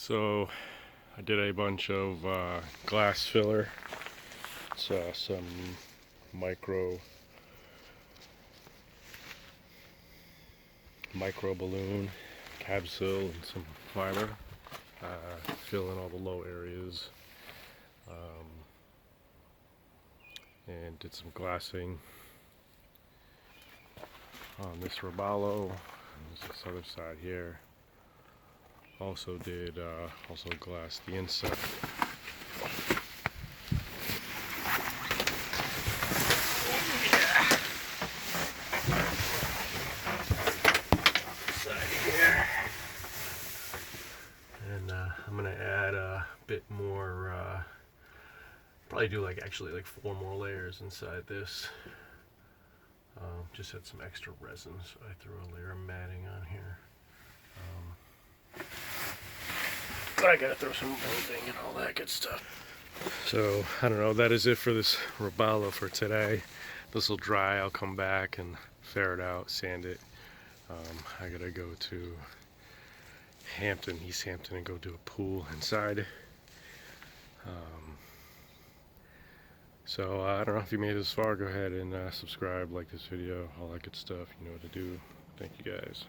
So I did a bunch of glass filler. It's some micro balloon, capsule, and some fiber. Fill in all the low areas, and did some glassing on this roballo. There's this other side here. Also did also glassed the inside. Here. And I'm gonna add a bit more. Probably do actually 4 more layers inside this. Just had some extra resin, so I threw a layer of matting on here. But I gotta throw some bending and all that good stuff. So I don't know. That is it for this roballo for today. This will dry. I'll come back and ferret out, sand it. I gotta go to East Hampton, and go do a pool inside. So I don't know if you made it this far. Go ahead and subscribe, like this video, all that good stuff. You know what to do. Thank you guys.